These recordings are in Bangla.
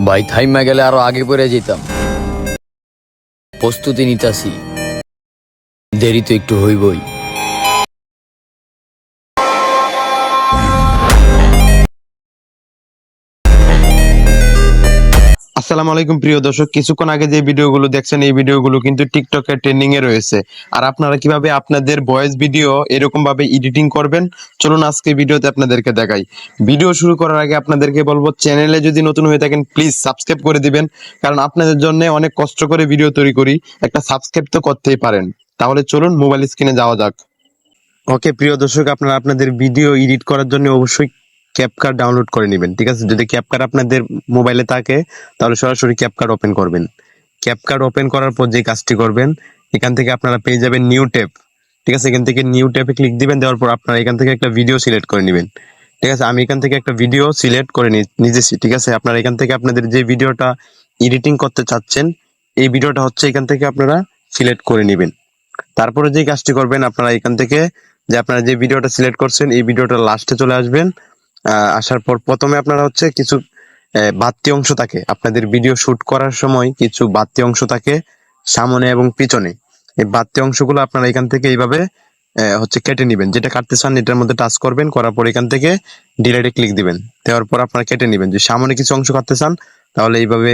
ভাই থাইমা গেলে আরো আগে পড়ে যেতাম। প্রস্তুতি নিতাছি, দেরি তো একটু হইবই। আসসালামু আলাইকুম প্রিয় দর্শক, কিছুক্ষণ আগে যে ভিডিওগুলো দেখছেন এই ভিডিওগুলো কিন্তু টিকটকে ট্রেন্ডিং এ রয়েছে। আর আপনারা কিভাবে আপনাদের ভয়েস ভিডিও এরকম ভাবে এডিটিং করবেন, চলুন আজকে ভিডিওতে আপনাদেরকে দেখাই। ভিডিও শুরু করার আগে আপনাদেরকে বলবো, চ্যানেলে যদি নতুন হয়ে থাকেন প্লিজ সাবস্ক্রাইব করে দিবেন, কারণ আপনাদের জন্য অনেক কষ্ট করে ভিডিও তৈরি করি, একটা সাবস্ক্রাইব তো করতেই পারেন। তাহলে চলুন মোবাইল স্ক্রিনে যাওয়া যাক। ওকে প্রিয় দর্শক, আপনারা আপনাদের ভিডিও এডিট করার জন্য অবশ্যই ক্যাপকাট ডাউনলোড করে নেবেন। ঠিক আছে, যদি ক্যাপকাট আপনাদের মোবাইলে থাকে তাহলে সরাসরি ক্যাপকাট ওপেন করবেন। ক্যাপকাট ওপেন করার পর যে কাজটি করবেন, এখান থেকে আপনারা পেয়ে যাবেন নিউ ট্যাব। ঠিক আছে, এখান থেকে নিউ ট্যাবে ক্লিক দিবেন, দেওয়ার পর আপনারা এখান থেকে একটা ভিডিও সিলেক্ট করে নেবেন। ঠিক আছে, আমি এখান থেকে একটা ভিডিও সিলেক্ট করে নিয়েছি। ঠিক আছে, আপনারা এখান থেকে আপনাদের যে ভিডিওটা এডিটিং করতে চাচ্ছেন এই ভিডিওটা হচ্ছে এখান থেকে আপনারা সিলেক্ট করে নেবেন। তারপরে যে কাজটি করবেন, আপনারা এখান থেকে যে আপনারা যে ভিডিওটা সিলেক্ট করছেন এই ভিডিওটা লাস্টে চলে আসবেন। আসার পর প্রথমে আপনারা হচ্ছে কিছু বাড়তি অংশ থাকে, আপনাদের ভিডিও শুট করার সময় কিছু বাড়তি অংশ থাকে সামনে এবং পিছনে। এই বাড়তি অংশগুলো আপনারা এখান থেকে এইভাবে হচ্ছে কেটে নেবেন। যেটা কাটতে চান এটার মধ্যে টাচ করবেন, করার পর এখান থেকে ডিলেটে ক্লিক দিবেন। দেওয়ার পর আপনারা কেটে নেবেন। যদি সামনে কিছু অংশ কাটতে চান তাহলে এইভাবে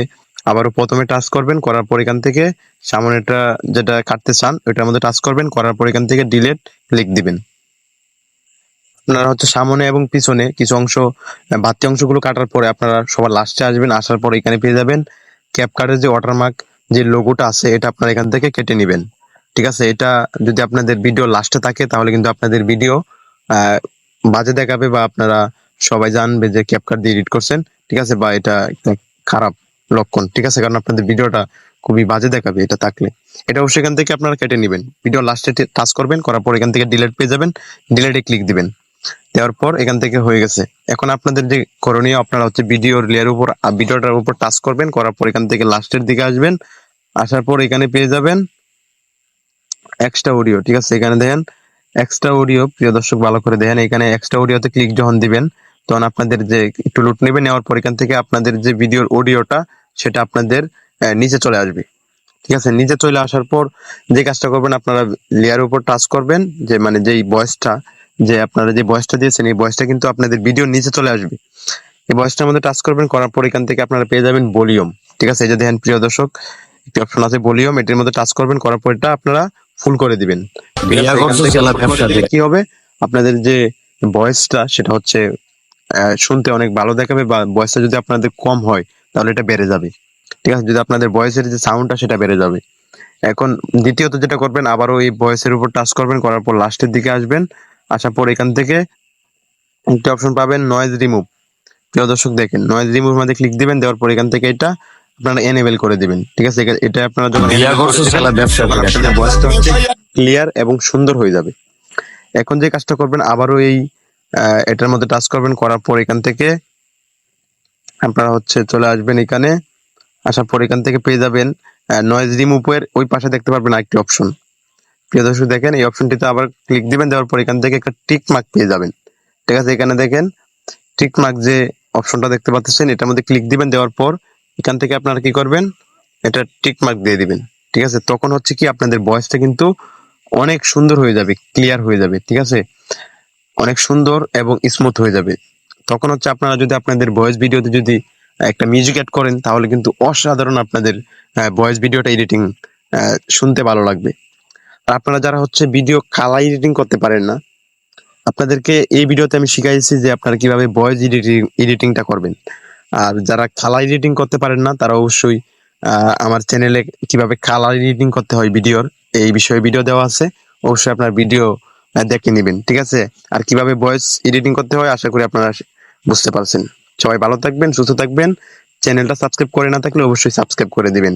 আবারও প্রথমে টাচ করবেন, করার পর এখান থেকে সামনেটা যেটা কাটতে চান ওইটার মধ্যে টাচ করবেন, করার পর এখান থেকে ডিলেট ক্লিক দিবেন। আপনারা হচ্ছে সামনে এবং পিছনে কিছু অংশ বাড়তি অংশগুলো কাটার পরে আপনারা সবার লাস্টে আসবেন। আসার পর এখানে পেয়ে যাবেন ক্যাপকাটের যে ওয়াটারমার্ক যে লোগোটা আছে, এটা আপনারা এখান থেকে কেটে নেবেন। ঠিক আছে, এটা যদি আপনাদের ভিডিও লাস্টে থাকে তাহলে কিন্তু আপনাদের ভিডিও বাজে দেখাবে, বা আপনারা সবাই জানবে যে ক্যাপকাট দিয়ে এডিট করছেন। ঠিক আছে, বা এটা একটা খারাপ লক্ষণ। ঠিক আছে, কারণ আপনাদের ভিডিওটা খুবই বাজে দেখাবে এটা থাকলে। এটা অবশ্যই এখান থেকে আপনারা কেটে নেবেন। ভিডিও লাস্টে টাচ করবেন, করার পর এখান থেকে ডিলেট পেয়ে যাবেন, ডিলেটে ক্লিক দিবেন। দেওয়ার পর এখান থেকে হয়ে গেছে। এখন আপনাদের যে করণীয়, আপনারা হচ্ছে ভিডিওর লেয়ার উপর ভিডিওটার উপর টাচ করবেন, করার পর এখান থেকে লাস্টের দিকে আসবেন। আসার পর এখানে পেয়ে যাবেন এক্সট্রা অডিও। ঠিক আছে, এখানে দেখেন এক্সট্রা অডিও। প্রিয় দর্শক ভালো করে দেখেন, এখানে এক্সট্রা অডিওতে ক্লিক যখন দিবেন তখন আপনাদের যে একটু লুট নেবে, নেওয়ার পর এখান থেকে আপনাদের যে ভিডিওর অডিওটা সেটা আপনাদের নিচে চলে আসবে। ঠিক আছে, নিচে চলে আসার পর যে কাজটা করবেন, আপনারা লেয়ারের উপর টাচ করবেন, যে মানে যেই ভয়েসটা যে আপনারা যে ভয়েসটা দিয়েছেন এই ভয়েসটা কিন্তু আপনাদের ভিডিওর নিচে চলে আসবে। এই ভয়েসটার মধ্যে টাচ করবেন, করার পর এখান থেকে আপনারা পেয়ে যাবেন ভলিউম। ঠিক আছে, এই যে দেখেন প্রিয় দর্শক একটি অপশন আছে ভলিউম, এটির মধ্যে টাচ করবেন, করার পর এটা আপনারা ফুল করে দিবেন। ঠিক আছে, এখান থেকে full করে দিলে কি হবে, আপনাদের যে ভয়েসটা সেটা হচ্ছে শুনতে অনেক ভালো দেখাবে, বা ভয়েসটা যদি আপনাদের কম হয় তাহলে এটা বেড়ে যাবে। ঠিক আছে, যদি আপনাদের ভয়েসের যে সাউন্ডটা সেটা বেড়ে যাবে। এখন দ্বিতীয়ত যেটা করবেন, আবারও এই ভয়েসের উপর টাচ করবেন, করার পর লাস্টের দিকে আসবেন। আসার পর এখান থেকে একটা অপশন পাবেন নয়েজ রিমুভ। প্রিয় দর্শক দেখেন, নয়েজ রিমুভ মধ্যে ক্লিক দিবেন, দেওয়ার পর এখান থেকে এটা আপনারা এনেবল করে দিবেন। ঠিক আছে, এটা আপনারা যখন আপনাদের ভয়েসটা হচ্ছে ক্লিয়ার এবং সুন্দর হয়ে যাবে। এখন যে কাজটা করবেন, আবারও এই এটার মধ্যে টাচ করবেন, করার পর এখান থেকে আপনারা হচ্ছে চলে আসবেন এখানে। আসার পর এখান থেকে পেয়ে যাবেন নয়েজ রিমুভের ওই পাশে দেখতে পারবেন আরেকটি অপশন। প্রিয় দর্শক দেখেন, এই অপশনটিতে আবার ক্লিক দিবেন, দেওয়ার পর এখান থেকে একটা টিক মার্ক পেয়ে যাবেন। ঠিক আছে, এখানে দেখেন টিক মার্ক যে অপশনটা দেখতে পাচ্ছেন এটার মধ্যে ক্লিক দিবেন, দেওয়ার পর এখান থেকে আপনারা কি করবেন, এটা টিক মার্ক দিয়ে দিবেন। ঠিক আছে, তখন হচ্ছে কি আপনাদের ভয়েসটা কিন্তু অনেক সুন্দর হয়ে যাবে, ক্লিয়ার হয়ে যাবে। ঠিক আছে, অনেক সুন্দর এবং স্মুথ হয়ে যাবে। তখন হচ্ছে আপনারা যদি আপনাদের ভয়েস ভিডিওতে যদি একটা মিউজিক অ্যাড করেন তাহলে কিন্তু অসাধারণ আপনাদের ভয়েস ভিডিওটা এডিটিং শুনতে ভালো লাগবে। আর আপনারা যারা হচ্ছে ভিডিও কালার এডিটিং করতে পারেন না, আপনাদেরকে এই ভিডিওতে আমি শিখাইছি যে আপনারা কিভাবে ভয়েস এডিটিংটা করবেন। আর যারা কালার এডিটিং করতে পারেন না তারা অবশ্যই আমার চ্যানেলে কিভাবে কালার এডিটিং করতে হয় ভিডিওর এই বিষয়ে ভিডিও দেওয়া আছে, অবশ্যই আপনার ভিডিও দেখে নেবেন। ঠিক আছে, আর কিভাবে ভয়েস এডিটিং করতে হয় আশা করি আপনারা বুঝতে পারছেন। সবাই ভালো থাকবেন, সুস্থ থাকবেন। চ্যানেলটা সাবস্ক্রাইব করে না থাকলে অবশ্যই সাবস্ক্রাইব করে দিবেন।